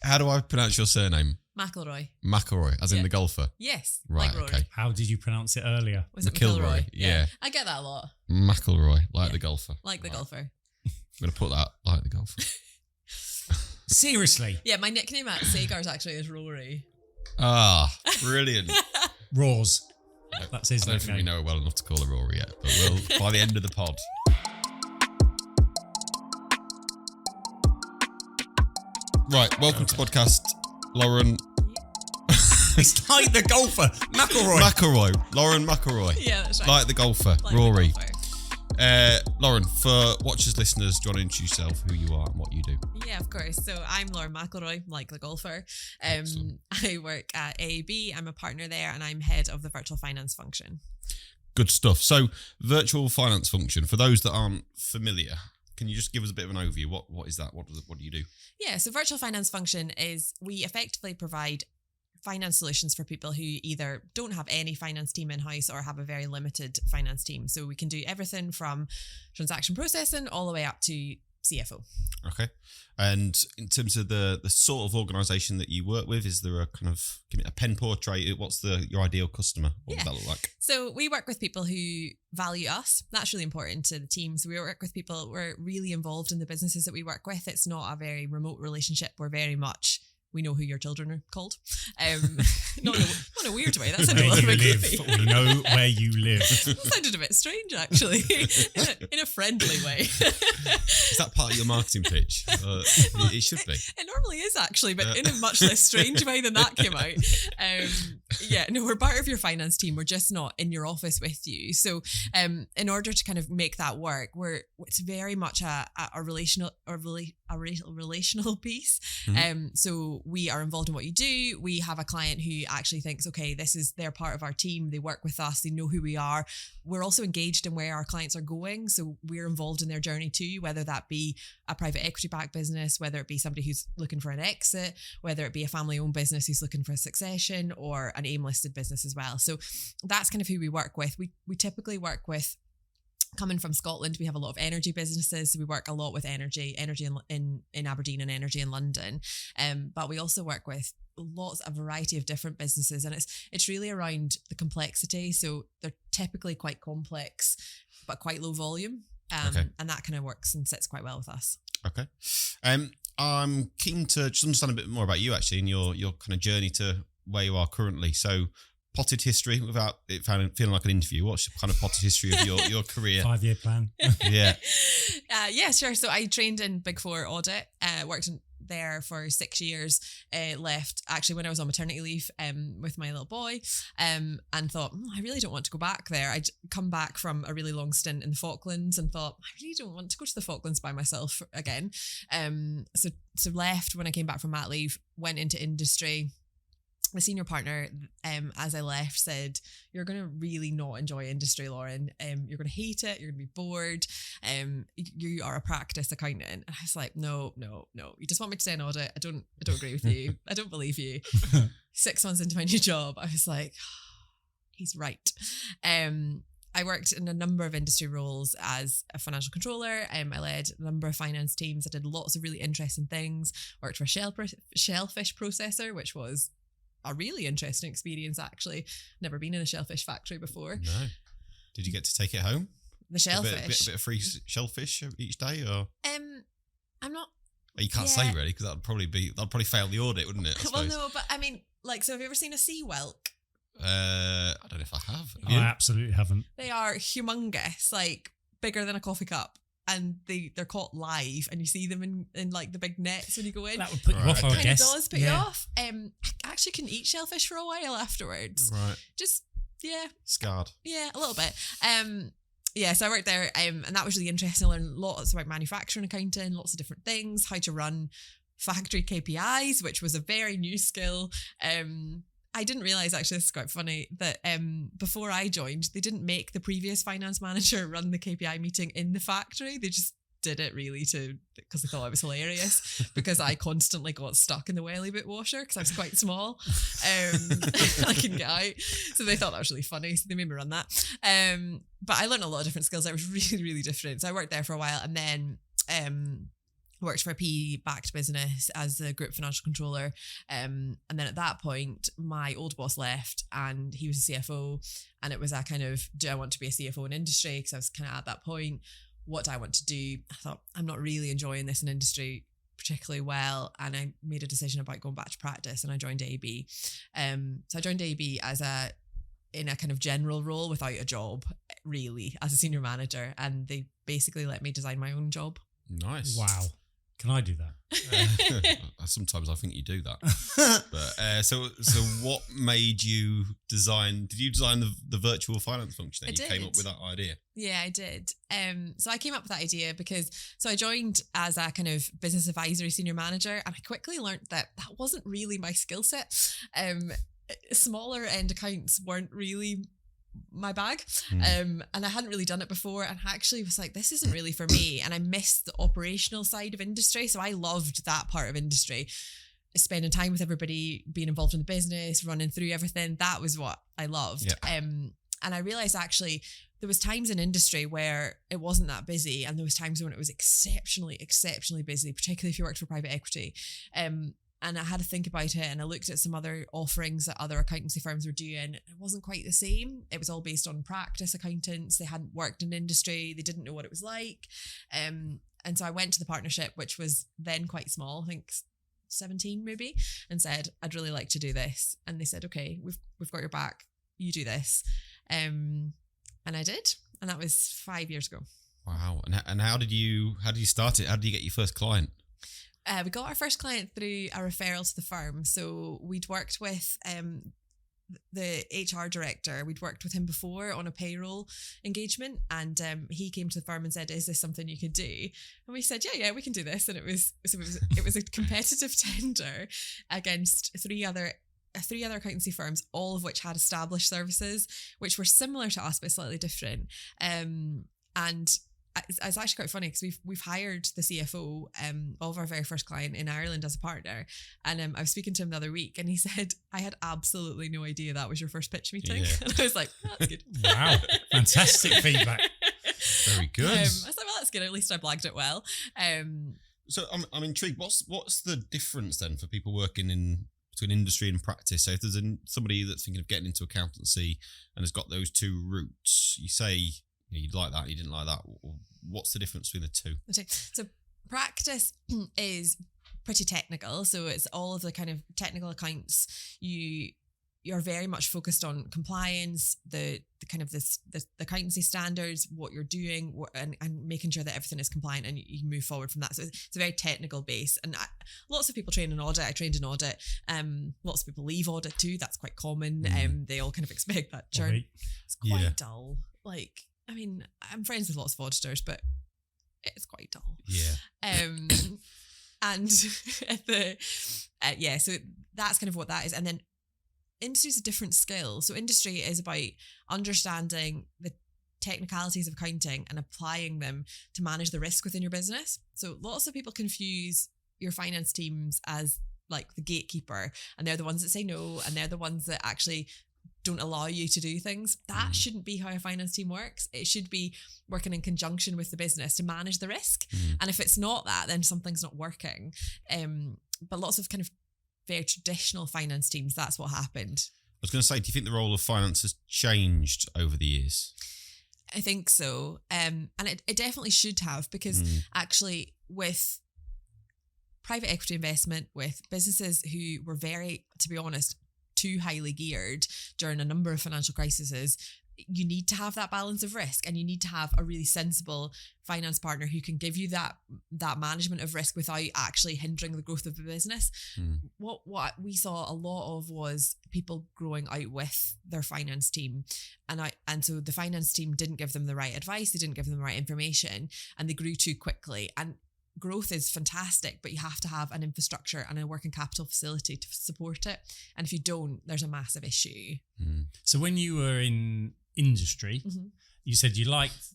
How do I pronounce your surname? McElroy. McElroy, as in the golfer? Yes. Right, like Rory. okay. How did you pronounce it earlier? Was it McIlroy? Yeah. I get that a lot. McElroy, like the golfer. Like the golfer. I'm going to put that, like the golfer. Seriously? Yeah, my nickname at Sagars actually is Rory. Ah, brilliant. Roars. That's his I don't think we nickname. know it well enough to call her Rory yet, but we'll by the end of the pod. Right, welcome to the podcast, Lauren. It's like the golfer. McElroy. Lauren McElroy. Yeah, that's right. Like the golfer, Like the Rory. golfer. Lauren, for watchers, listeners, do you want to introduce yourself, who you are and what you do? Yeah, of course. So I'm Lauren McElroy, like the golfer. I work at AAB. I'm a partner there and I'm head of the virtual finance function. Good stuff. So, virtual finance function, for those that aren't familiar, can you just give us a bit of an overview? What is that? What do you do? Yeah, so virtual finance function is we effectively provide finance solutions for people who either don't have any finance team in-house or have a very limited finance team. So we can do everything from transaction processing all the way up to CFO. Okay. And in terms of the sort of organisation that you work with, is there a kind of, give me a pen portrait? What's your ideal customer? What does that look like? So we work with people who value us. That's really important to the team. So we work with people, we're really involved in the businesses that we work with. It's not a very remote relationship. We're very much, we know who your children are called. Not in a weird way. That sounded a little bit creepy. We know where you live. That sounded a bit strange, actually, in a friendly way. Is that part of your marketing pitch? It should be. It normally is, actually, but in a much less strange way than that came out. We're part of your finance team. We're just not in your office with you. So in order to kind of make that work, it's very much a relational piece. Mm-hmm. So we are involved in what you do. We have a client who actually thinks, okay, they're part of our team. They work with us. They know who we are. We're also engaged in where our clients are going. So we're involved in their journey too, whether that be a private equity backed business, whether it be somebody who's looking for an exit, whether it be a family owned business who's looking for a succession, or an AIM listed business as well. So that's kind of who we work with. We typically work with, coming from Scotland, we have a lot of energy businesses. So we work a lot with energy in Aberdeen and energy in London. But we also work with a variety of different businesses, and it's really around the complexity. So they're typically quite complex, but quite low volume. And that kind of works and sits quite well with us. Okay. I'm keen to just understand a bit more about you actually and your kind of journey to where you are currently. So, potted history, without it feeling like an interview. What's your kind of potted history of your career? 5-year plan. Yeah. Yeah, sure. So I trained in Big Four audit, worked there for 6 years, left actually when I was on maternity leave with my little boy, and thought, I really don't want to go back there. I'd come back from a really long stint in the Falklands and thought, I really don't want to go to the Falklands by myself again. So left when I came back from mat leave, went into industry. My senior partner, as I left, said, you're going to really not enjoy industry, Lauren. You're going to hate it. You're going to be bored. You are a practice accountant. And I was like, no. You just want me to stay in audit. I don't agree with you. I don't believe you. 6 months into my new job, I was like, he's right. I worked in a number of industry roles as a financial controller. I led a number of finance teams. I did lots of really interesting things. Worked for a shellfish processor, which was a really interesting experience, actually. Never been in a shellfish factory before. No. Did you get to take it home? The shellfish. A bit of free shellfish each day, or? I'm not. You can't say really, because that'd probably fail the audit, wouldn't it? Well, no, but I mean, so have you ever seen a sea whelk? I don't know if I have. I absolutely haven't. They are humongous, like bigger than a coffee cup. And they're caught live, and you see them in like the big nets when you go in. That would put you off, I would guess. It does put you off. I actually couldn't eat shellfish for a while afterwards. Right. Just, Scarred. Yeah, a little bit. So I worked there, and that was really interesting. I learned lots about manufacturing accounting, lots of different things, how to run factory KPIs, which was a very new skill. I didn't realise, actually, this is quite funny, that before I joined, they didn't make the previous finance manager run the KPI meeting in the factory. They just did it really because they thought I was hilarious, because I constantly got stuck in the welly boot washer because I was quite small. I couldn't get out. So they thought that was really funny. So they made me run that. But I learned a lot of different skills. That was really, really different. So I worked there for a while, and then worked for a PE-backed business as a group financial controller. And then at that point, my old boss left and he was a CFO. And it was a kind of, do I want to be a CFO in industry? Because I was kind of at that point, what do I want to do? I thought, I'm not really enjoying this in industry particularly well. And I made a decision about going back to practice and I joined AB. So I joined AB in a kind of general role without a job, really, as a senior manager. And they basically let me design my own job. Nice. Wow. Can I do that? Sometimes I think you do that. But so what made you design? Did you design the virtual finance function? And you came up with that idea. Yeah, I did. So I came up with that idea because I joined as a kind of business advisory senior manager, and I quickly learned that wasn't really my skill set. Smaller end accounts weren't really my bag. And I hadn't really done it before, and I actually was like, this isn't really for me. And I missed the operational side of industry. So I loved that part of industry, spending time with everybody, being involved in the business, running through everything. That was what I loved. Yeah. And I realized actually there was times in industry where it wasn't that busy, and there was times when it was exceptionally busy, particularly if you worked for private equity. And I had to think about it, and I looked at some other offerings that other accountancy firms were doing. It wasn't quite the same. It was all based on practice accountants. They hadn't worked in industry. They didn't know what it was like. And so I went to the partnership, which was then quite small, I think 17 maybe, and said, I'd really like to do this. And they said, okay, we've got your back. You do this. And I did. And that was 5 years ago. Wow. And how did you start it? How did you get your first client? We got our first client through a referral to the firm. So we'd worked with the HR director. We'd worked with him before on a payroll engagement, and he came to the firm and said, "Is this something you could do?" And we said, "Yeah, we can do this." And it was a competitive tender against three other accountancy firms, all of which had established services, which were similar to us but slightly different. And it's actually quite funny because we've hired the CFO of our very first client in Ireland as a partner, and I was speaking to him the other week, and he said, "I had absolutely no idea that was your first pitch meeting." Yeah. And I was like, "That's good." Wow, fantastic feedback. Very good. I was like, "Well, that's good. At least I blagged it well." So I'm intrigued. What's the difference then for people working between industry and practice? So if there's somebody that's thinking of getting into accountancy and has got those two routes, you say you'd like that, you didn't like that. What's the difference between the two? So practice is pretty technical. So it's all of the kind of technical accounts. You're very much focused on compliance, the kind of the accountancy standards, what you're doing, and making sure that everything is compliant, and you move forward from that. So it's a very technical base. And lots of people train in audit. I trained in audit. Lots of people leave audit too. That's quite common. They all kind of expect that churn. Right. It's quite dull. Like, I mean, I'm friends with lots of auditors, but it's quite dull. Yeah. And so that's kind of what that is. And then industry is a different skill. So industry is about understanding the technicalities of accounting and applying them to manage the risk within your business. So lots of people confuse your finance teams as like the gatekeeper, and they're the ones that say no, and they're the ones that actually don't allow you to do things. That shouldn't be how a finance team works. It should be working in conjunction with the business to manage the risk. And if it's not that, then something's not working. But lots of kind of very traditional finance teams, that's what happened. I was going to say, do you think the role of finance has changed over the years? I think so. And it definitely should have, because actually with private equity investment, with businesses who were very, to be honest, too highly geared during a number of financial crises, you need to have that balance of risk, and you need to have a really sensible finance partner who can give you that management of risk without actually hindering the growth of the business. What we saw a lot of was people growing out with their finance team, and so the finance team didn't give them the right advice, they didn't give them the right information, and they grew too quickly. And growth is fantastic, but you have to have an infrastructure and a working capital facility to support it. And if you don't, there's a massive issue. So when you were in industry, you said you liked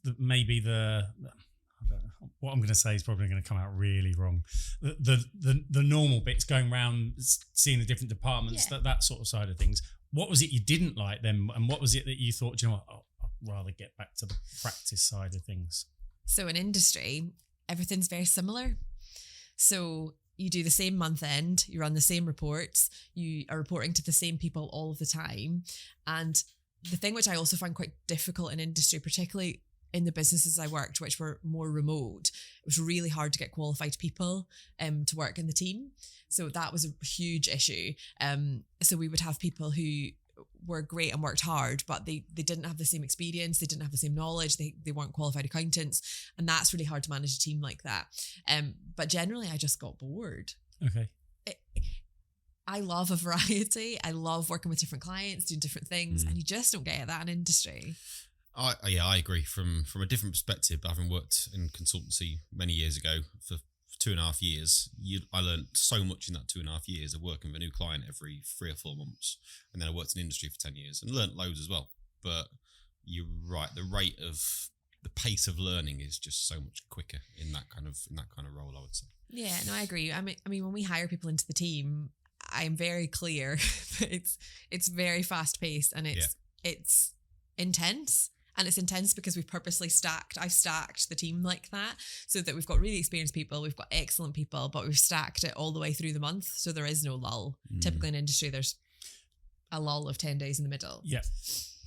what I'm going to say is probably going to come out really wrong. The normal bits, going around, seeing the different departments, that sort of side of things. What was it you didn't like then, and what was it that you thought, you know what, I'd rather get back to the practice side of things? So in industry, everything's very similar. So you do the same month end, you run the same reports, you are reporting to the same people all of the time. And the thing which I also find quite difficult in industry, particularly in the businesses I worked, which were more remote, it was really hard to get qualified people to work in the team. So that was a huge issue. So we would have people who were great and worked hard, but they didn't have the same experience, they didn't have the same knowledge, they weren't qualified accountants, and that's really hard to manage a team like that. But generally I just got bored. Okay. I love a variety. I love working with different clients, doing different things, and you just don't get that in industry. I agree. From a different perspective, but having worked in consultancy many years ago for 2.5 years, I learned so much in that 2.5 years of working with a new client every 3 or 4 months, and then I worked in industry for 10 years and learnt loads as well. But you're right, the pace of learning is just so much quicker in that kind of role, I would say. Yeah, no, I agree. I mean, when we hire people into the team, I'm very clear that it's very fast paced and it's intense. And it's intense because I've stacked the team like that, so that we've got really experienced people, we've got excellent people, but we've stacked it all the way through the month. So there is no lull. Typically in industry, there's a lull of 10 days in the middle. Yeah.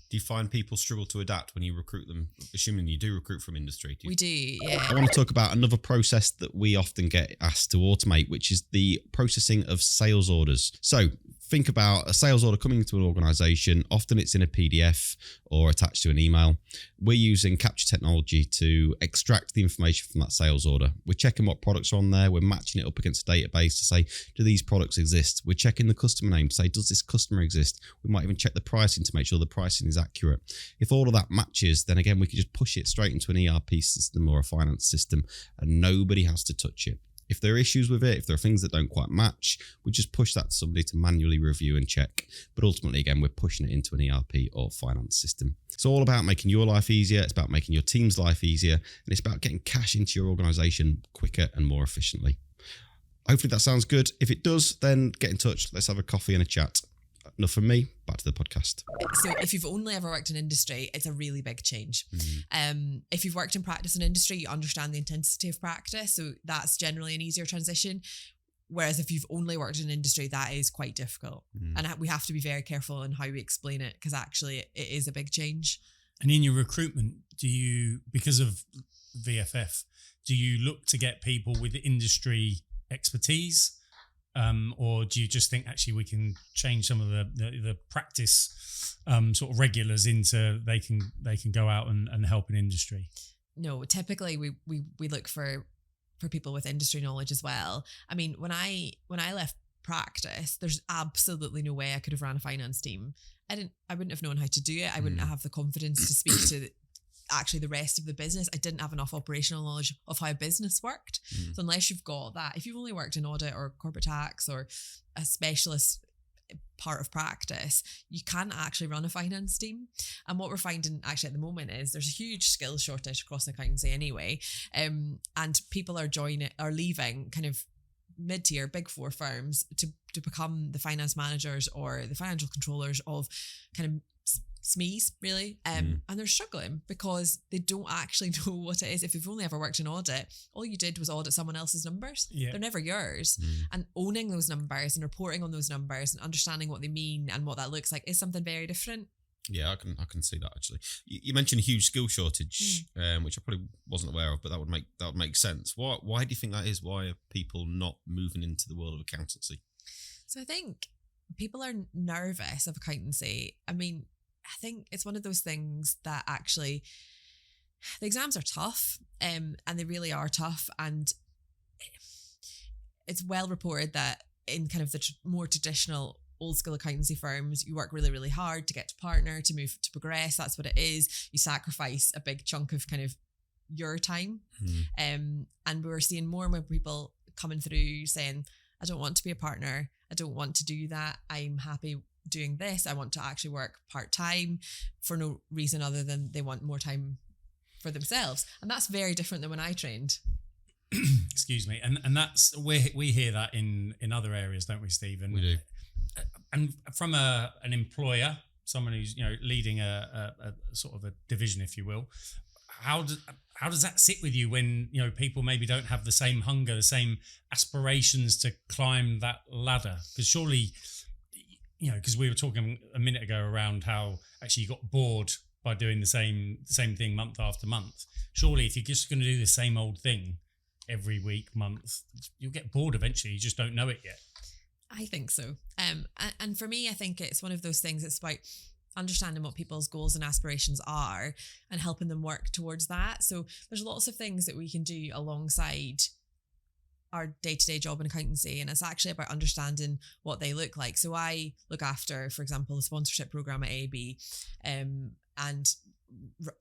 Do you find people struggle to adapt when you recruit them? Assuming you do recruit from industry. We do, yeah. I want to talk about another process that we often get asked to automate, which is the processing of sales orders. So think about a sales order coming into an organisation. Often it's in a PDF or attached to an email. We're using capture technology to extract the information from that sales order. We're checking what products are on there. We're matching it up against a database to say, do these products exist? We're checking the customer name to say, does this customer exist? We might even check the pricing to make sure the pricing is accurate. If all of that matches, then again, we can just push it straight into an ERP system or a finance system and nobody has to touch it. If there are issues with it, if there are things that don't quite match, we just push that to somebody to manually review and check. But ultimately, again, we're pushing it into an ERP or finance system. It's all about making your life easier. It's about making your team's life easier. And it's about getting cash into your organisation quicker and more efficiently. Hopefully that sounds good. If it does, then get in touch. Let's have a coffee and a chat. Enough from me, back to the podcast. So if you've only ever worked in industry, it's a really big change. If you've worked in practice and industry, you understand the intensity of practice. So that's generally an easier transition. Whereas if you've only worked in industry, that is quite difficult. And we have to be very careful in how we explain it, because actually it is a big change. And in your recruitment, do you, because of VFF, do you look to get people with industry expertise? Or do you just think actually we can change some of the practice sort of regulars into they can go out and help in industry? No, typically we look for people with industry knowledge as well. I mean, when I left practice, there's absolutely no way I could have ran a finance team. I wouldn't have known how to do it. I wouldn't have the confidence to speak to actually the rest of the business. I didn't have enough operational knowledge of how a business worked. So unless you've got that, if you've only worked in audit or corporate tax or a specialist part of practice, you can't actually run a finance team. And what we're finding actually at the moment is there's a huge skills shortage across accountancy anyway. And people are leaving kind of mid-tier big four firms to become the finance managers or the financial controllers of kind of SMEs, really. And they're struggling because they don't actually know what it is. If you've only ever worked in audit, all you did was audit someone else's numbers. They're never yours. And owning those numbers and reporting on those numbers and understanding what they mean and what that looks like is something very different. Yeah, I can see that actually. You mentioned a huge skill shortage, which I probably wasn't aware of, but that would make sense. Why do you think that is? Why are people not moving into the world of accountancy? So I think people are nervous of accountancy. I mean, I think it's one of those things that actually the exams are tough, and they really are tough. And it's well reported that in kind of the more traditional old school accountancy firms, you work really, really hard to get to partner, to move, to progress. That's what it is. You sacrifice a big chunk of kind of your time. And we're seeing more and more people coming through saying, I don't want to be a partner. I don't want to do that. I'm happy doing this. I want to actually work part-time for no reason other than they want more time for themselves. And that's very different than when I trained. Excuse me. And that's we hear that in other areas, don't we, Stephen? We do. And from an employer, someone who's leading a sort of a division, if you will, how does that sit with you when, you know, people maybe don't have the same hunger, the same aspirations to climb that ladder? Because surely, you know, because we were talking a minute ago around how actually you got bored by doing the same thing month after month. Surely if you're just going to do the same old thing every week, month, you'll get bored eventually. You just don't know it yet. I think so. And for me, I think it's one of those things. It's about understanding what people's goals and aspirations are and helping them work towards that. So there's lots of things that we can do alongside our day-to-day job in accountancy, and it's actually about understanding what they look like. So I look after, for example, the sponsorship program at AAB, and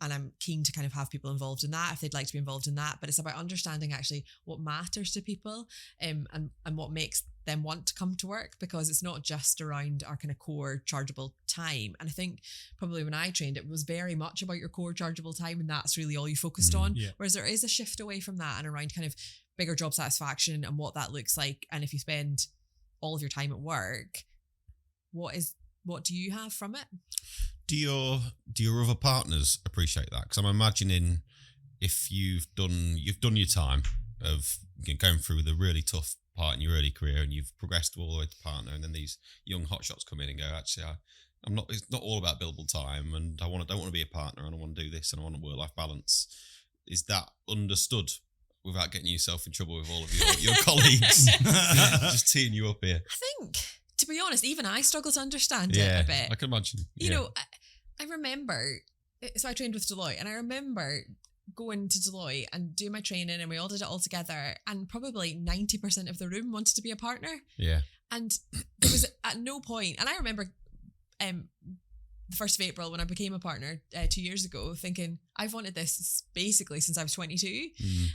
I'm keen to kind of have people involved in that if they'd like to be involved in that. But it's about understanding actually what matters to people, and what makes them want to come to work, because it's not just around our kind of core chargeable time. And I think probably when I trained, it was very much about your core chargeable time, and that's really all you focused on. Yeah. Whereas there is a shift away from that and around kind of bigger job satisfaction and what that looks like. And if you spend all of your time at work, what do you have from it? Do your other partners appreciate that? Because I'm imagining if you've done your time of going through the really tough part in your early career and you've progressed all the way to partner, and then these young hotshots come in and go, actually, it's not all about billable time, and don't want to be a partner, and I want to do this, and I want a work-life balance. Is that understood without getting yourself in trouble with all of your colleagues? Just teeing you up here. I think, to be honest, even I struggle to understand it a bit. I can imagine. You know, I remember, so I trained with Deloitte, and I remember going to Deloitte and doing my training, and we all did it all together, and probably 90% of the room wanted to be a partner. Yeah. And there was at no point, and I remember the 1st of April when I became a partner 2 years ago, thinking, I've wanted this basically since I was 22.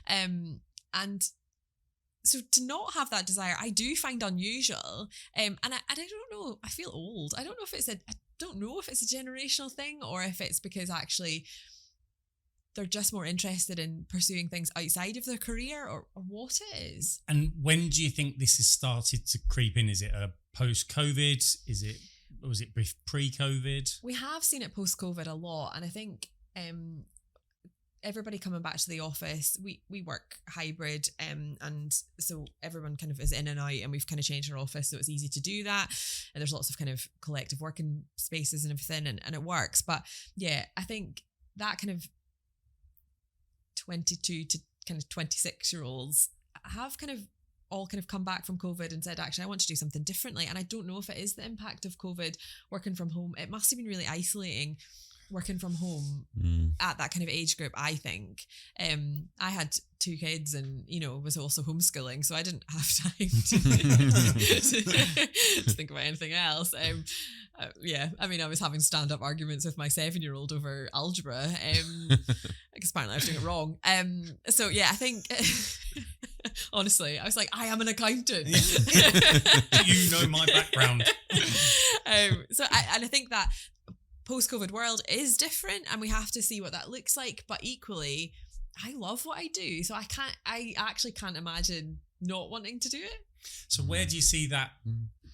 And so to not have that desire, I do find unusual. And I don't know, I feel old. I don't know if it's a generational thing, or if it's because actually they're just more interested in pursuing things outside of their career, or what it is. And when do you think this has started to creep in? Is it a post-COVID? Was it pre-COVID? We have seen it post-COVID a lot. And I think everybody coming back to the office, we work hybrid, and so everyone kind of is in and out, and we've kind of changed our office so it's easy to do that, and there's lots of kind of collective working spaces and everything, and it works. But yeah, I think that kind of 22 to kind of 26 year olds have kind of all kind of come back from COVID and said, actually, I want to do something differently. And I don't know if it is the impact of COVID, working from home. It must have been really isolating working from home at that kind of age group, I think. I had 2 kids and, was also homeschooling, so I didn't have time to think about anything else. I was having stand-up arguments with my 7-year-old over algebra, because apparently I was doing it wrong. I think... honestly, I was like, I am an accountant. Do you know my background? I think that post-COVID world is different, and we have to see what that looks like. But equally, I love what I do, so I actually can't imagine not wanting to do it. So where do you see that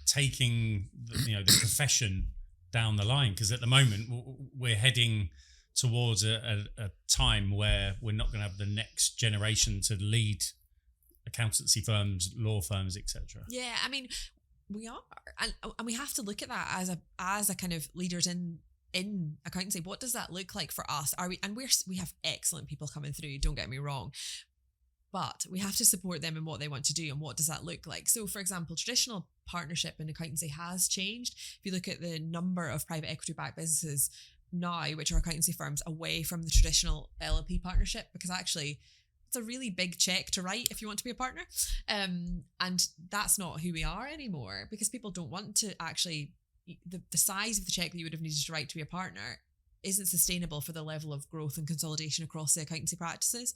taking the profession down the line? Because at the moment we're heading towards a time where we're not going to have the next generation to lead accountancy firms, law firms, etc. Yeah, I mean, we are, and we have to look at that as a kind of leaders in accountancy. What does that look like for us? We have excellent people coming through, don't get me wrong, but we have to support them in what they want to do, and what does that look like? So, for example, traditional partnership in accountancy has changed. If you look at the number of private equity-backed businesses now, which are accountancy firms, away from the traditional LLP partnership, because actually it's a really big check to write if you want to be a partner. And that's not who we are anymore, because people don't want to actually, the size of the check that you would have needed to write to be a partner isn't sustainable for the level of growth and consolidation across the accountancy practices.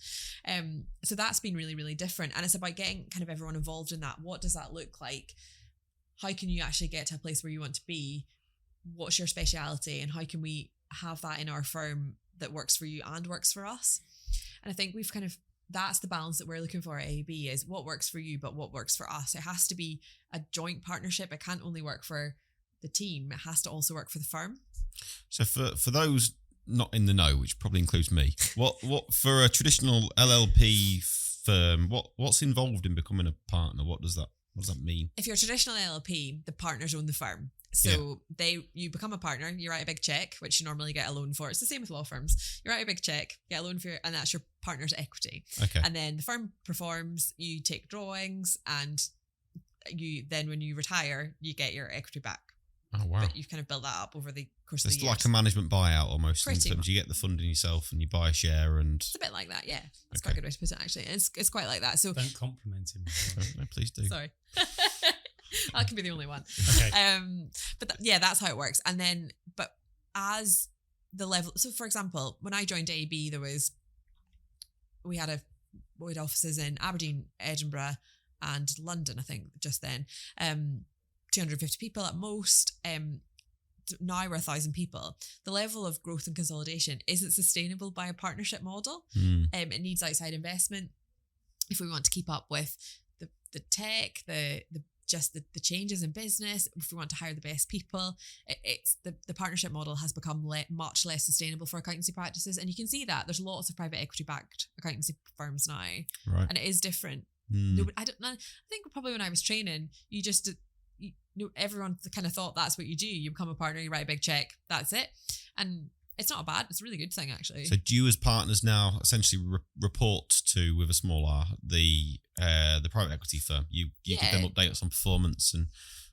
So that's been really, really different. And it's about getting kind of everyone involved in that. What does that look like? How can you actually get to a place where you want to be? What's your speciality? And how can we have that in our firm that works for you and works for us? And I think that's the balance that we're looking for at AB, is what works for you, but what works for us. It has to be a joint partnership. It can't only work for the team. It has to also work for the firm. So for those not in the know, which probably includes me, what for a traditional LLP firm, what's involved in becoming a partner? What does that mean? If you're a traditional LLP, the partners own the firm. So you become a partner, you write a big check, which you normally get a loan for. It's the same with law firms. You write a big check, get a loan for and that's your partner's equity. Okay. And then the firm performs, you take drawings, and then when you retire, you get your equity back. Oh, wow. But you've kind of built that up over the course of the It's years. like a management buyout almost. Pretty in terms you get the funding yourself and you buy a share and... It's a bit like that, yeah. That's quite a good way to put it, actually. It's quite like that. So Don't compliment him. No, please do. Sorry. That can be the only one. Okay. But that's how it works. And then, but as the level... So, for example, when I joined AB, we had offices in Aberdeen, Edinburgh and London, I think, just then. 250 people at most. Now we're 1,000 people. The level of growth and consolidation isn't sustainable by a partnership model. It needs outside investment if we want to keep up with the tech, the changes in business. If we want to hire the best people, it's the partnership model has become much less sustainable for accountancy practices, and you can see that there's lots of private equity backed accountancy firms now, right? And it is different. I think probably when I was training, everyone kind of thought that's what you do. You become a partner, you write a big check, that's it. And it's not it's a really good thing, actually. So do you as partners now essentially report to, with a small r, the private equity firm? You give them updates on performance and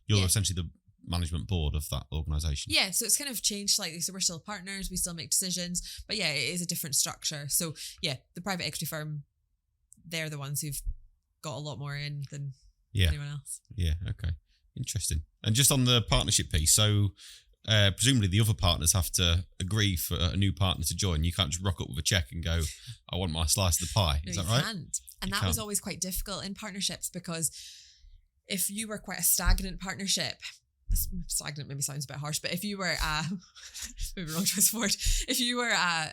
you're essentially the management board of that organisation. Yeah, so it's kind of changed slightly. So we're still partners, we still make decisions, but yeah, it is a different structure. So yeah, the private equity firm, they're the ones who've got a lot more in than anyone else. Yeah, okay. Interesting. And just on the partnership piece, so presumably the other partners have to agree for a new partner to join. You can't just rock up with a check and go, I want my slice of the pie. Is that right? Can't. And that was always quite difficult in partnerships, because if you were quite a stagnant partnership, stagnant maybe sounds a bit harsh, but if you were maybe wrong choice of word, if you were a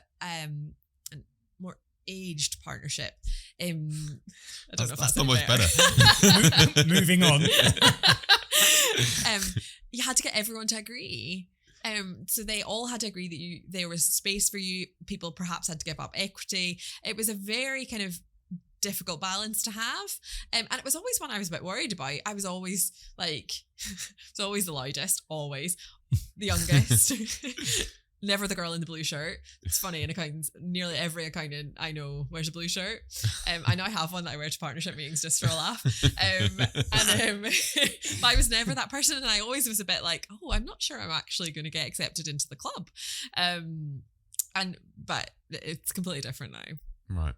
more aged partnership, I don't know if that's almost better. Moving on. You had to get everyone to agree. So they all had to agree that there was space for you. People perhaps had to give up equity. It was a very kind of difficult balance to have. And it was always one I was a bit worried about. I was always the loudest, always the youngest. Never the girl in the blue shirt. It's funny, in accountants, nearly every accountant I know wears a blue shirt. I now have one that I wear to partnership meetings just for a laugh. But I was never that person, and I always was a bit like, oh, I'm not sure I'm actually going to get accepted into the club. But it's completely different now. Right.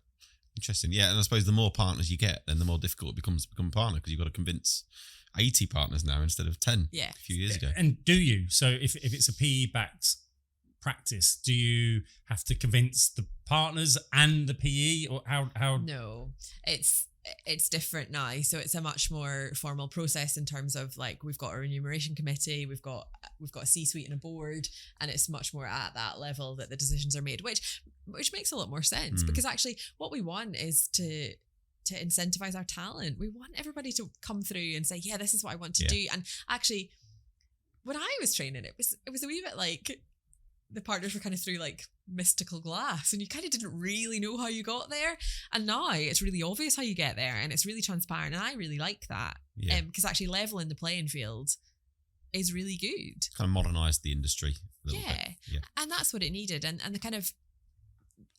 Interesting. Yeah, and I suppose the more partners you get, then the more difficult it becomes to become a partner, because you've got to convince 80 partners now instead of 10 a few years ago. And do you? So if it's a PE-backed practice, do you have to convince the partners and the PE, or how? No, it's different now. So it's a much more formal process in terms of, like, we've got a remuneration committee, we've got a C-suite and a board, and it's much more at that level that the decisions are made, which makes a lot more sense, because actually what we want is to incentivize our talent. We want everybody to come through and say, yeah, this is what I want to do. And actually, when I was training, it was a wee bit like the partners were kind of through like mystical glass, and you kind of didn't really know how you got there. And now it's really obvious how you get there, and it's really transparent, and I really like that. Because actually leveling the playing field is really good. Kind of modernised the industry a little bit. Yeah. And that's what it needed. And the kind of,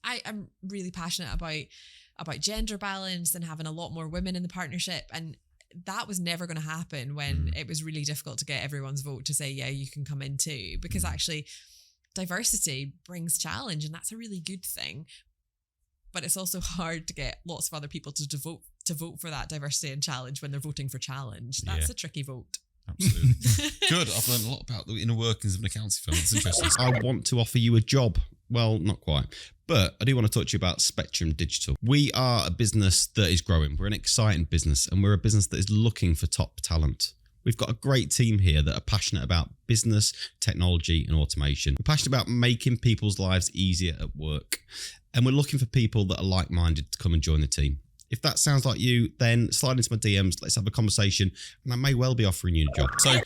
I'm really passionate about gender balance and having a lot more women in the partnership, and that was never going to happen when it was really difficult to get everyone's vote to say, yeah, you can come in too, because actually diversity brings challenge, and that's a really good thing. But it's also hard to get lots of other people to vote for that diversity and challenge when they're voting for challenge. That's a tricky vote. Absolutely. Good. I've learned a lot about the inner workings of an accountancy firm. It's interesting. I want to offer you a job. Well, not quite. But I do want to talk to you about Spectrum Digital. We are a business that is growing. We're an exciting business, and we're a business that is looking for top talent. We've got a great team here that are passionate about business, technology, and automation. We're passionate about making people's lives easier at work. And we're looking for people that are like-minded to come and join the team. If that sounds like you, then slide into my DMs, let's have a conversation, and I may well be offering you a job. So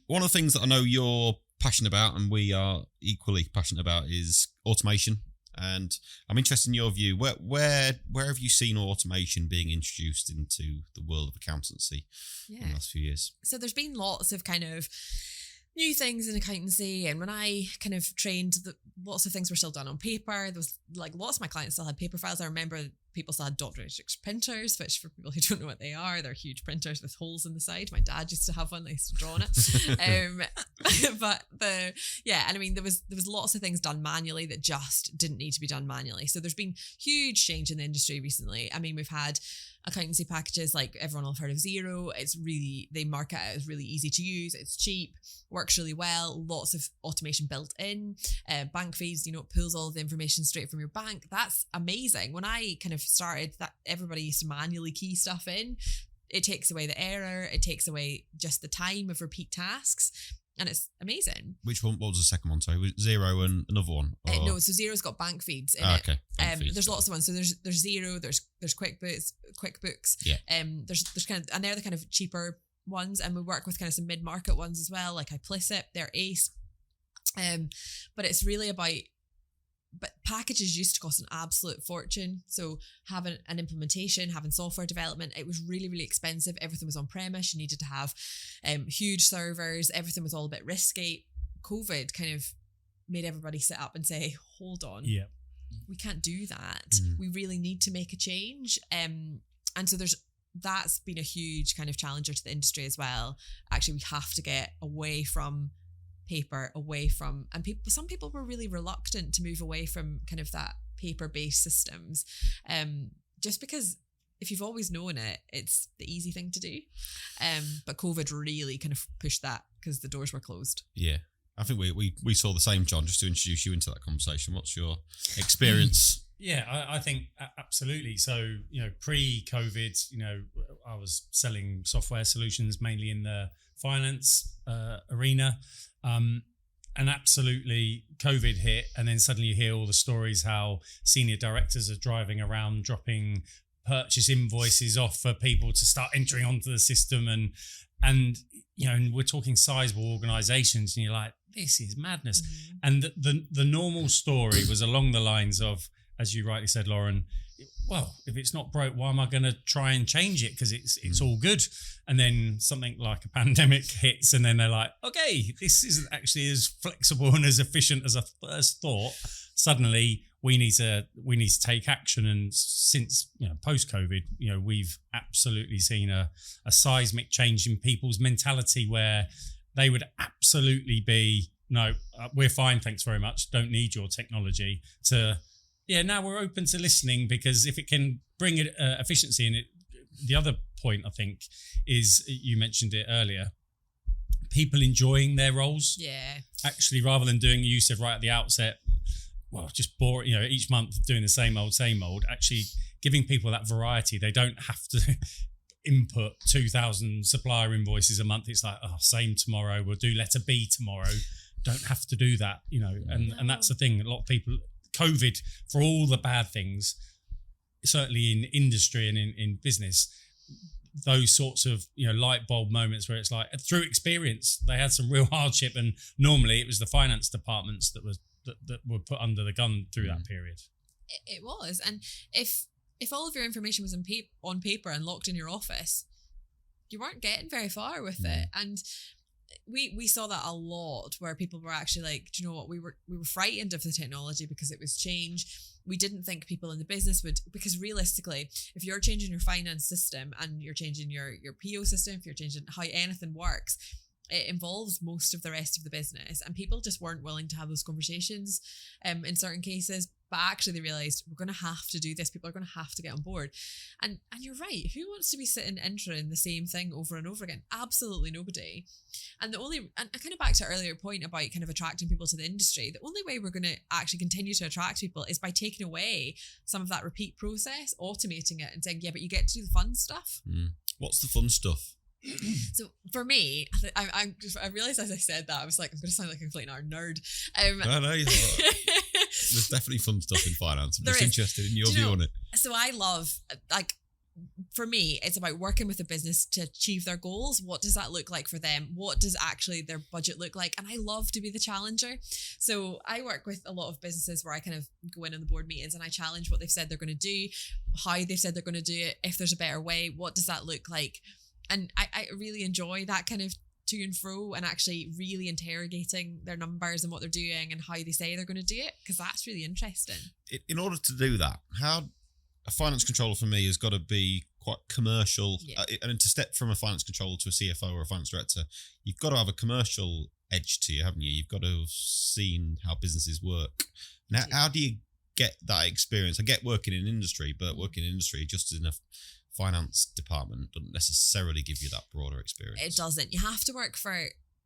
one of the things that I know you're passionate about, and we are equally passionate about, is automation. And I'm interested in your view. Where have you seen automation being introduced into the world of accountancy in the last few years? So there's been lots of kind of new things in accountancy, and when I kind of trained, lots of things were still done on paper. There was like lots of my clients still had paper files. I remember people still had dot matrix printers, which for people who don't know what they are, they're huge printers with holes in the side. My dad used to have one. I used to draw on it. And I mean there was lots of things done manually that just didn't need to be done manually. So there's been huge change in the industry recently. I mean, we've had accountancy packages like everyone will have heard of Xero. They market it as really easy to use. It's cheap, works really well. Lots of automation built in. Bank feeds, it pulls all of the information straight from your bank. That's amazing. When I kind of started, that everybody used to manually key stuff in. It takes away the error. It takes away just the time of repeat tasks. And it's amazing. Which one? What was the second one? Sorry, was Xero and another one? No, so Xero's got bank feeds in it. Okay. There's lots of ones. So there's Xero, there's QuickBooks. Yeah. There's kind of, and they're the kind of cheaper ones, and we work with kind of some mid-market ones as well, like Implicit, they're Ace. But it's really about. But packages used to cost an absolute fortune. So having an implementation, having software development, it was really, really expensive. Everything was on premise. You needed to have huge servers. Everything was all a bit risky. COVID kind of made everybody sit up and say, hold on, we can't do that. We really need to make a change. And so that's been a huge kind of challenger to the industry as well. Actually, we have to get away from paper, and some people were really reluctant to move away from kind of that paper-based systems, just because if you've always known it, it's the easy thing to do. But COVID really kind of pushed that because the doors were closed. Yeah, I think we saw the same, John. Just to introduce you into that conversation, what's your experience? Yeah, I think absolutely. So, pre-COVID, I was selling software solutions mainly in the finance arena. And absolutely COVID hit, and then suddenly you hear all the stories how senior directors are driving around dropping purchase invoices off for people to start entering onto the system, and we're talking sizable organizations, and you're like, this is madness. And the normal story was along the lines of, as you rightly said, Lauren, well, if it's not broke, why am I going to try and change it? Because it's all good. And then something like a pandemic hits, and then they're like, okay, this isn't actually as flexible and as efficient as I first thought. Suddenly, we need to take action. And since post-COVID, we've absolutely seen a seismic change in people's mentality where they would absolutely be, no, we're fine, thanks very much, don't need your technology, to now we're open to listening, because if it can bring efficiency in it. The other point, I think, is, you mentioned it earlier, people enjoying their roles. Yeah. Actually, rather than doing, you said right at the outset, well, just boring, each month doing the same old, actually giving people that variety. They don't have to input 2,000 supplier invoices a month. It's like, same tomorrow. We'll do letter B tomorrow. Don't have to do that, and that's the thing. A lot of people, COVID, for all the bad things, certainly in industry and in business, those sorts of light bulb moments where it's like, through experience, they had some real hardship, and normally it was the finance departments that were put under the gun through that period. It was, and if all of your information was on paper and locked in your office, you weren't getting very far with it. And we saw that a lot, where people were actually like, do you know what, we were frightened of the technology because it was change. We didn't think people in the business would, because realistically, if you're changing your finance system and you're changing your PO system, if you're changing how anything works, it involves most of the rest of the business, and people just weren't willing to have those conversations in certain cases. But actually they realised, we're going to have to do this. People are going to have to get on board. And you're right. Who wants to be sitting entering the same thing over and over again? Absolutely nobody. And kind of back to our earlier point about kind of attracting people to the industry, the only way we're going to actually continue to attract people is by taking away some of that repeat process, automating it, and saying, yeah, but you get to do the fun stuff. What's the fun stuff? So for me, I realised as I said that, I was like, I'm going to sound like a complete nerd. No, there's definitely fun stuff in finance. I'm just interested in your view on it. So I love, for me, it's about working with a business to achieve their goals. What does that look like for them? What does actually their budget look like? And I love to be the challenger. So I work with a lot of businesses where I kind of go in on the board meetings and I challenge what they've said they're going to do, how they've said they're going to do it, if there's a better way, what does that look like? And I really enjoy that kind of to and fro and actually really interrogating their numbers and what they're doing and how they say they're going to do it, because that's really interesting. In order to do that, how a finance controller for me has got to be quite commercial. Yeah. And to step from a finance controller to a CFO or a finance director, you've got to have a commercial edge to you, haven't you? You've got to have seen how businesses work. Now, how do you get that experience? I get working in industry, but working in industry just in a finance department doesn't necessarily give you that broader experience. It doesn't. You have to work for,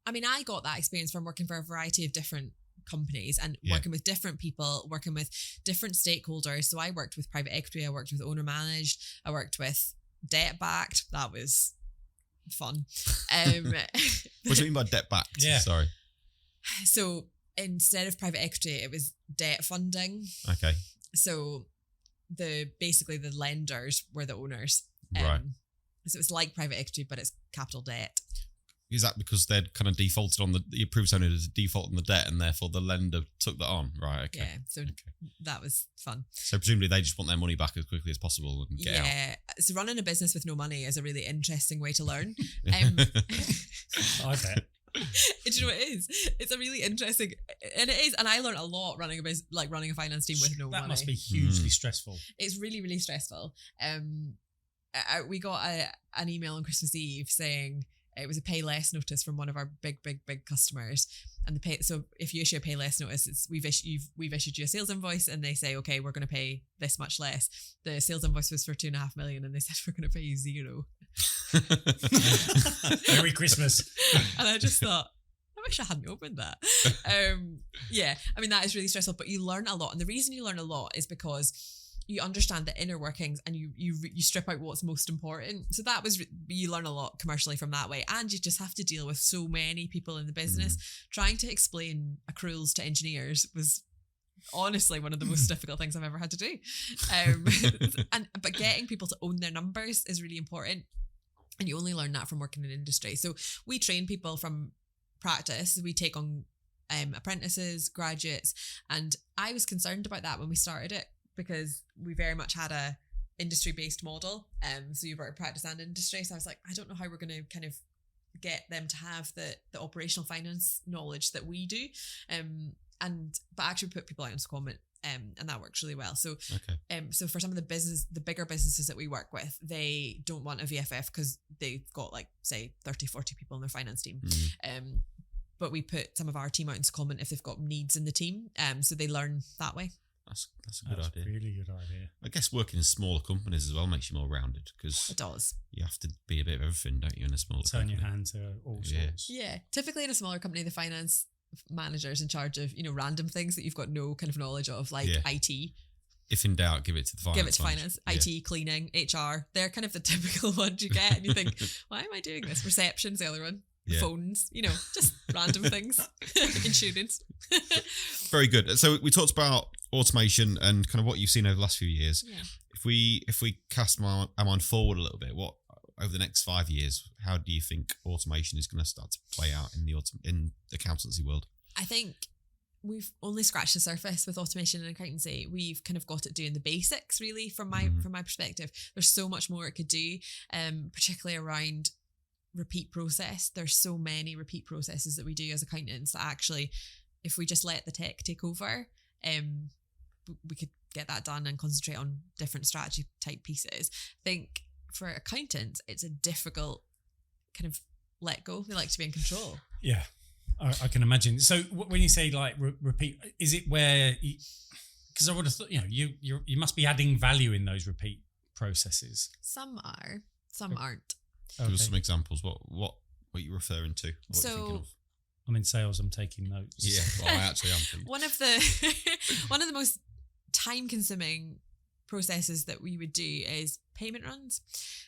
I mean, I got that experience from working for a variety of different companies and working with different people, working with different stakeholders. So I worked with private equity, I worked with owner managed, I worked with debt backed. That was fun. What do you mean by debt backed? Yeah. Sorry. So instead of private equity, it was debt funding. Okay. So basically the lenders were the owners. Right. So it's like private equity, but it's capital debt. Is that because they'd kind of defaulted on the previous owner to default on the debt and therefore the lender took that on? Right. Okay. Yeah. So that was fun. So presumably they just want their money back as quickly as possible and get out. Yeah. So running a business with no money is a really interesting way to learn. I bet. Do you know what it is? It's a really interesting, and it is, and I learned a lot running a business, like running a finance team with no money. That must be hugely stressful. It's really, really stressful. We got an email on Christmas Eve saying it was a pay less notice from one of our big customers, and so if you issue a pay less notice, we've issued you a sales invoice, and they say, okay, we're going to pay this much less. The sales invoice was for 2.5 million, and they said we're going to pay you 0. Merry Christmas. And I just thought, I wish I hadn't opened that. Yeah, I mean, that is really stressful, but you learn a lot, and the reason you learn a lot is because you understand the inner workings and you strip out what's most important. So you learn a lot commercially from that way. And you just have to deal with so many people in the business. Trying to explain accruals to engineers was honestly one of the most difficult things I've ever had to do. But getting people to own their numbers is really important. And you only learn that from working in industry. So we train people from practice. We take on apprentices, graduates. And I was concerned about that when we started it, because we very much had a industry-based model. So you work in practice and industry. So I was like, I don't know how we're going to kind of get them to have the operational finance knowledge that we do. But actually put people out on secondment. And that works really well. So, so for some of the bigger businesses that we work with, they don't want a VFF because they've got like, say, 30, 40 people in their finance team. But we put some of our team out in secondment if they've got needs in the team. So they learn that way. That's a good idea. Really good idea. I guess working in smaller companies as well makes you more rounded, because it does. You have to be a bit of everything, don't you, in a smaller company? Turn your hand to all sorts. Yeah. Typically in a smaller company, the finance manager is in charge of, random things that you've got no kind of knowledge of, like IT. If in doubt, give it to the finance. Give it to finance. IT, cleaning, HR. They're kind of the typical ones you get, and you think, why am I doing this? Reception's the other one. Phones, just random things. Insurance. Very good. So we talked about automation and kind of what you've seen over the last few years. Yeah. If we cast our mind forward a little bit, what over the next 5 years, how do you think automation is going to start to play out in the accountancy world? I think we've only scratched the surface with automation and accountancy. We've kind of got it doing the basics, really, from my perspective. There's so much more it could do, particularly around repeat process. There's so many repeat processes that we do as accountants that actually, if we just let the tech take over, we could get that done and concentrate on different strategy type pieces. I think for accountants, it's a difficult kind of let go. They like to be in control. Yeah, I can imagine. So when you say like repeat, is it where? Because I would have thought, you must be adding value in those repeat processes. Some are, some aren't. Give us some examples. What you're referring to? What you're thinking of? I'm in sales. I'm taking notes. Yeah, well, I actually am thinking. One of the most time-consuming processes that we would do is payment runs.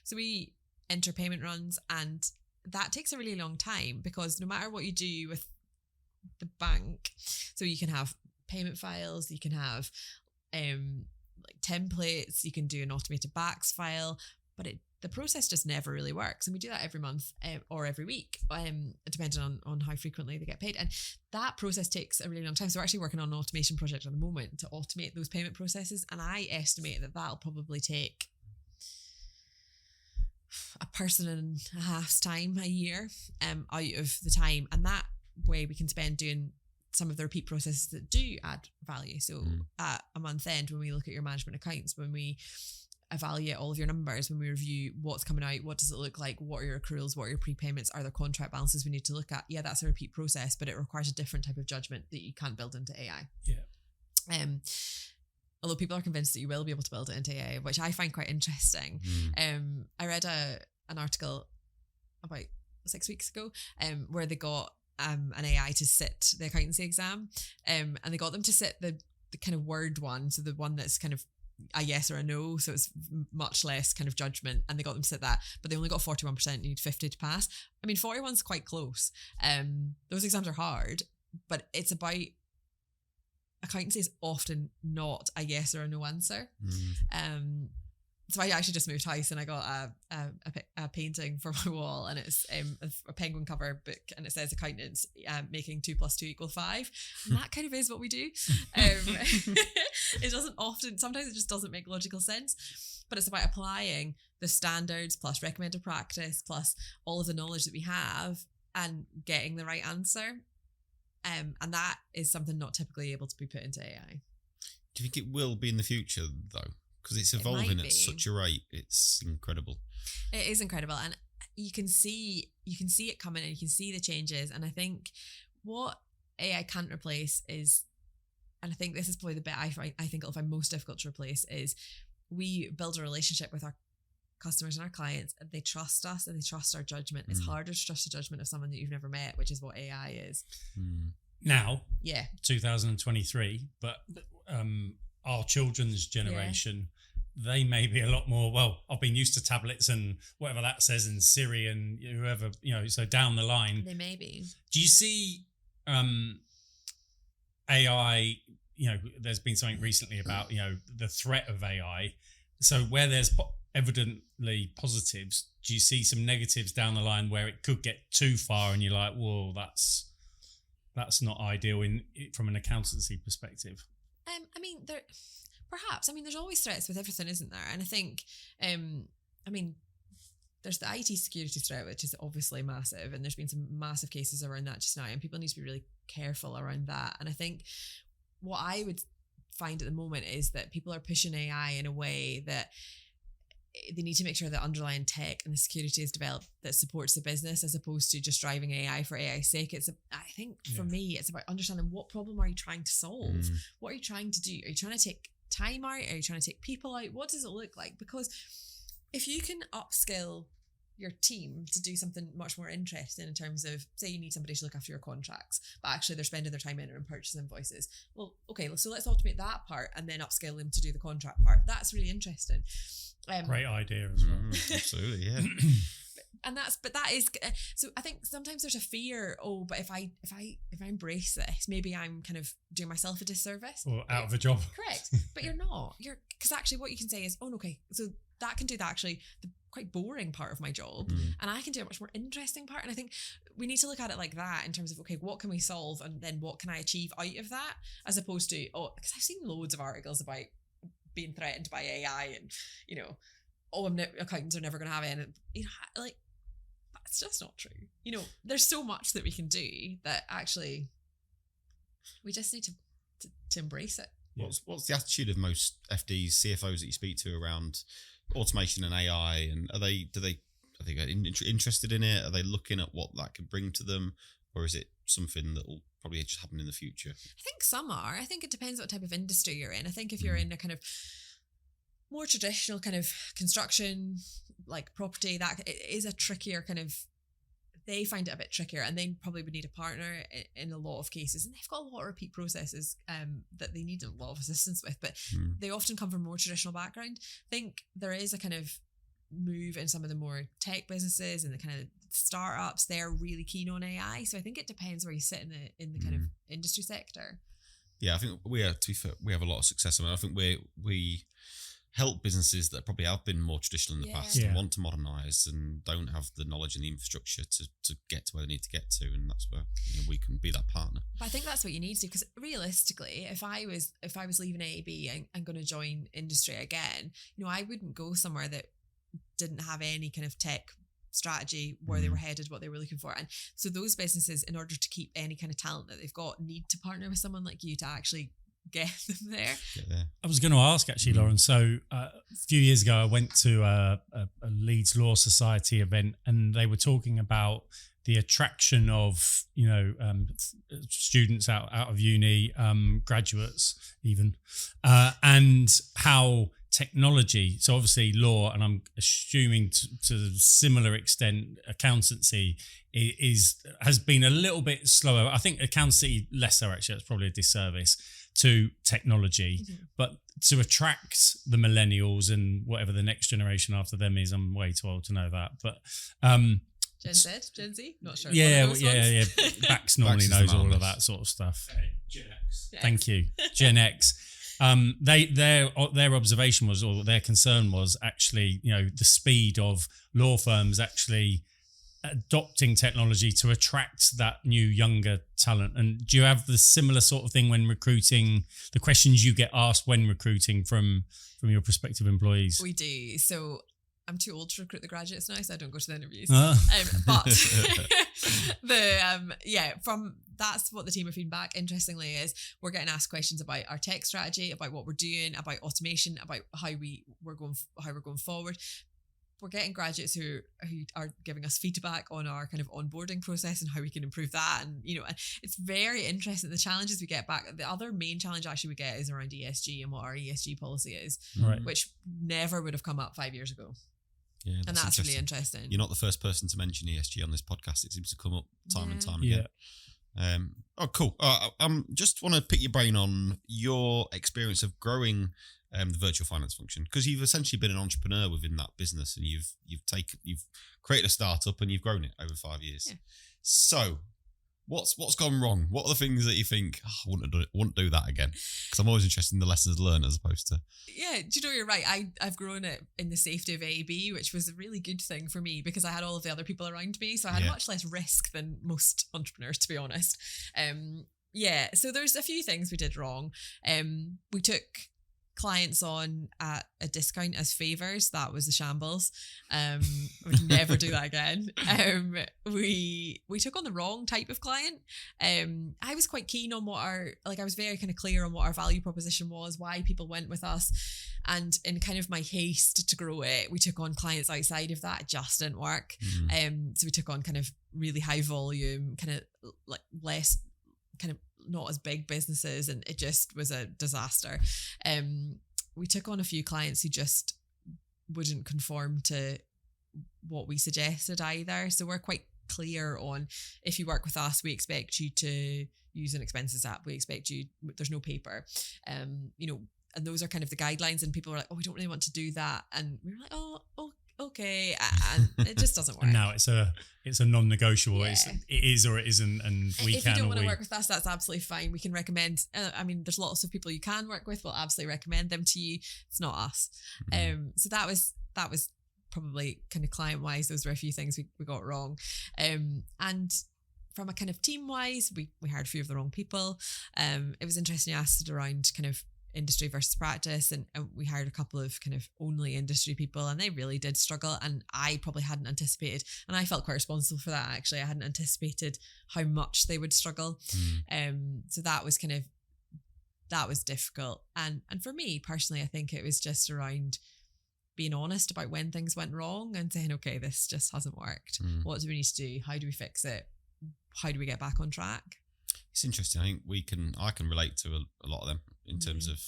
So we enter payment runs, and that takes a really long time, because no matter what you do with the bank, so you can have payment files, you can have like templates, you can do an automated backs file, but it the process just never really works. And we do that every month or every week, depending on how frequently they get paid. And that process takes a really long time. So we're actually working on an automation project at the moment to automate those payment processes. And I estimate that that'll probably take a person and a half's time a year out of the time. And that way we can spend doing some of the repeat processes that do add value. So at a month end, when we look at your management accounts, when we evaluate all of your numbers, when we review what's coming out, what does it look like, what are your accruals, what are your prepayments, are there contract balances we need to look at? Yeah, that's a repeat process, but it requires a different type of judgment that you can't build into AI. Yeah. Although people are convinced that you will be able to build it into AI, which I find quite interesting. I read an article about 6 weeks ago where they got an AI to sit the accountancy exam, and they got them to sit the kind of word one, so the one that's kind of a yes or a no, so it's much less kind of judgment, and they got them to sit that, but they only got 41%. You need 50 to pass. I mean, 41's quite close. Those exams are hard, but it's about accountancy is often not a yes or a no answer. So I actually just moved house, and I got a painting for my wall, and it's a penguin cover book, and it says accountants making 2 + 2 = 5. And that kind of is what we do. It doesn't often, sometimes it just doesn't make logical sense, but it's about applying the standards plus recommended practice plus all of the knowledge that we have and getting the right answer. And that is something not typically able to be put into AI. Do you think it will be in the future though? Because it's evolving at such a rate. It's incredible. It is incredible. And you can see it coming, and you can see the changes. And I think what AI can't replace is, and I think this is probably the bit I think it'll find most difficult to replace, is we build a relationship with our customers and our clients, and they trust us and they trust our judgment. It's harder to trust the judgment of someone that you've never met, which is what AI is. Now, 2023, but our children's generation, they may be a lot more, well, I've been used to tablets and whatever that says, and Siri and whoever, so down the line. They may be. Do you see AI, there's been something recently about, the threat of AI. So where there's evidently positives, do you see some negatives down the line where it could get too far and you're like, whoa, that's not ideal from an accountancy perspective? I mean, there's always threats with everything, isn't there? And I think, there's the IT security threat, which is obviously massive, and there's been some massive cases around that just now, and people need to be really careful around that. And I think what I would find at the moment is that people are pushing AI in a way that they need to make sure that underlying tech and the security is developed that supports the business, as opposed to just driving AI for AI's sake. I think for me, it's about understanding, what problem are you trying to solve? What are you trying to do? Are you trying to take time out? Are you trying to take people out? What does it look like? Because if you can upskill your team to do something much more interesting, in terms of, say you need somebody to look after your contracts, but actually they're spending their time entering purchase invoices. Well, okay, so let's automate that part and then upskill them to do the contract part. That's really interesting. Great idea as well. Absolutely, yeah. That is, so I think sometimes there's a fear, but if I embrace this, maybe I'm kind of doing myself a disservice. Or out of a job. Correct. But you're not. Because actually what you can say is, okay, so that can do that, actually the quite boring part of my job, and I can do a much more interesting part. And I think we need to look at it like that, in terms of, okay, what can we solve, and then what can I achieve out of that, as opposed to, because I've seen loads of articles about being threatened by AI, and accountants are never going to have it, and that's just not true. There's so much that we can do that actually we just need to embrace it. What's the attitude of most FDs, CFOs that you speak to around automation and AI? And are they interested in it? Are they looking at what that could bring to them, or is it something that will probably just happen in the future? I think some are. I think it depends what type of industry you're in. I think if you're in a kind of more traditional kind of construction, like property, that it is a trickier kind of, they find it a bit trickier, and they probably would need a partner in a lot of cases, and they've got a lot of repeat processes that they need a lot of assistance with, but they often come from a more traditional background. I think there is a kind of move in some of the more tech businesses and the kind of startups. They're really keen on AI, so I think it depends where you sit in the kind of industry sector. Yeah, I think we have a lot of success. I think we help businesses that probably have been more traditional in the past Yeah. and want to modernise and don't have the knowledge and the infrastructure to get to where they need to get to, and that's where we can be that partner. But I think that's what you need to do, because realistically, if I was leaving AAB and going to join industry again, I wouldn't go somewhere that didn't have any kind of tech strategy where they were headed, what they were looking for. And so those businesses, in order to keep any kind of talent that they've got, need to partner with someone like you to actually get them there. I was going to ask actually, Lauren. So a few years ago, I went to a Leeds Law Society event, and they were talking about the attraction of students out of uni, graduates even, and how technology. So obviously law, and I'm assuming to a similar extent, accountancy has been a little bit slower. I think accountancy less so, actually. That's probably a disservice to technology, but to attract the millennials and whatever the next generation after them is. I'm way too old to know that, but Gen Z, not sure. Yeah. Bax normally knows all of that sort of stuff. Gen X. Thank you, Gen X. Their observation was, or their concern was, actually, the speed of law firms actually adopting technology to attract that new younger talent. And do you have the similar sort of thing when recruiting, the questions you get asked when recruiting from your prospective employees? We do. So I'm too old to recruit the graduates now, so I don't go to the interviews. But that's what the team are feeding back, interestingly, is we're getting asked questions about our tech strategy, about what we're doing, about automation, about how we're going forward. We're getting graduates who are giving us feedback on our kind of onboarding process and how we can improve that. And, it's very interesting, the challenges we get back. The other main challenge actually we get is around ESG and what our ESG policy is, right, which never would have come up 5 years ago. Yeah, and that's really interesting. You're not the first person to mention ESG on this podcast. It seems to come up time and time again. Cool. Just want to pick your brain on your experience of growing the virtual finance function, because you've essentially been an entrepreneur within that business, and you've created a startup and you've grown it over 5 years. Yeah. So what's gone wrong? What are the things that you think, I wouldn't do that again? Because I'm always interested in the lessons learned as opposed to. Yeah, do you know, you're right. I've grown it in the safety of AAB, which was a really good thing for me because I had all of the other people around me. So I had much less risk than most entrepreneurs, to be honest. So there's a few things we did wrong. We took clients on at a discount as favours. That was a shambles. Would never do that again. We took on the wrong type of client. I was quite keen on I was very kind of clear on what our value proposition was, why people went with us. And in kind of my haste to grow it, we took on clients outside of that. It just didn't work. So we took on kind of really high volume, kind of like less kind of not as big businesses, and it just was a disaster. We took on a few clients who just wouldn't conform to what we suggested either. So we're quite clear on, if you work with us, we expect you to use an expenses app. We expect you, there's no paper. And those are kind of the guidelines, and people were like, oh, we don't really want to do that. And we were like, oh, okay. And it just doesn't work. And now it's a non-negotiable. Yeah. It is or it isn't, and if you don't want to work with us, that's absolutely fine. We can recommend. There's lots of people you can work with. We'll absolutely recommend them to you. It's not us. So that was probably kind of client-wise. Those were a few things we got wrong. And from a kind of team-wise, we hired a few of the wrong people. It was interesting. You asked around kind of industry versus practice, and we hired a couple of kind of only industry people, and they really did struggle, and I probably hadn't anticipated, and I felt quite responsible for that actually. I hadn't anticipated how much they would struggle. So that was difficult, and for me personally, I think it was just around being honest about when things went wrong and saying, okay, this just hasn't worked. What do we need to do? How do we fix it? How do we get back on track? It's interesting. I think I can relate to a lot of them in terms of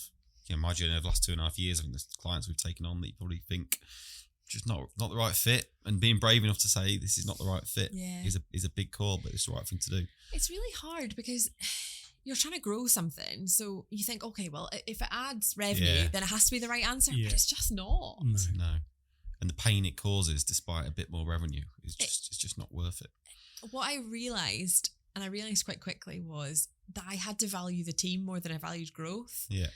my journey over the last 2.5 years. I think there's clients we've taken on that you probably think just not the right fit, and being brave enough to say this is not the right fit is a big call, but it's the right thing to do. It's really hard because you're trying to grow something, so you think, okay, well, if it adds revenue, then it has to be the right answer, but it's just not. No. And the pain it causes, despite a bit more revenue, is just not worth it. What I realised, and I realised quite quickly, was that I had to value the team more than I valued growth. Yeah.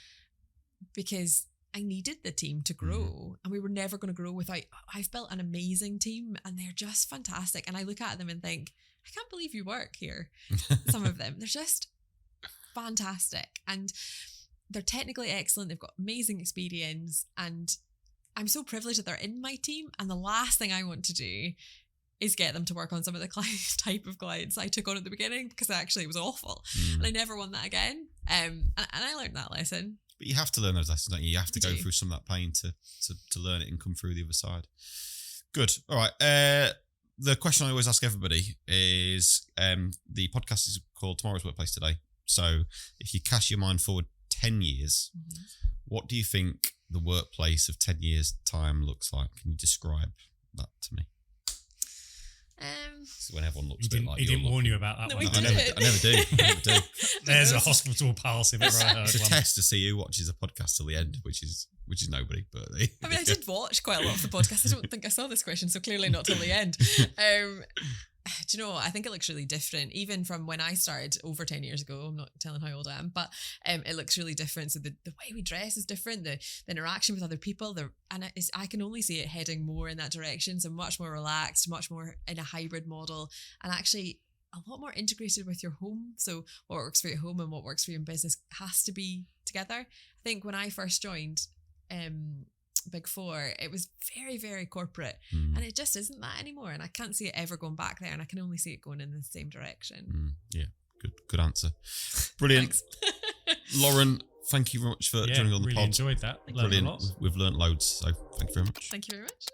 Because I needed the team to grow, and we were never going to grow without. I've built an amazing team, and they're just fantastic. And I look at them and think, I can't believe you work here. Some of them, they're just fantastic, and they're technically excellent. They've got amazing experience, and I'm so privileged that they're in my team. And the last thing I want to do is get them to work on some of the type of clients I took on at the beginning, because actually it was awful, and I never want that again. And I learned that lesson. But you have to learn those lessons, don't you? You have to go through some of that pain to learn it and come through the other side. Good. All right. The question I always ask everybody is, the podcast is called Tomorrow's Workplace Today. So if you cast your mind forward 10 years, what do you think the workplace of 10 years' time looks like? Can you describe that to me? So when everyone looks he didn't warn you about that No, one. he I never do. There's a hospital pass if ever I heard It's a one. test to see who watches a podcast till the end, which is nobody. But I mean, I did watch quite a lot of the podcast. I don't think I saw this question, so clearly not till the end. Do you know what? I think it looks really different, even from when I started over 10 years ago. I'm not telling how old I am, but it looks really different. So the way we dress is different, the interaction with other people, I can only see it heading more in that direction. So much more relaxed, much more in a hybrid model, and actually a lot more integrated with your home. So what works for your home and what works for your business has to be together. I think when I first joined Big Four, it was very, very corporate, and it just isn't that anymore. And I can't see it ever going back there, and I can only see it going in the same direction. Yeah, good answer. Brilliant. Lauren, thank you very much for joining on the really pod. enjoyed that. Learned a Brilliant. lot. We've learnt loads, so thank you very much. Thank you very much.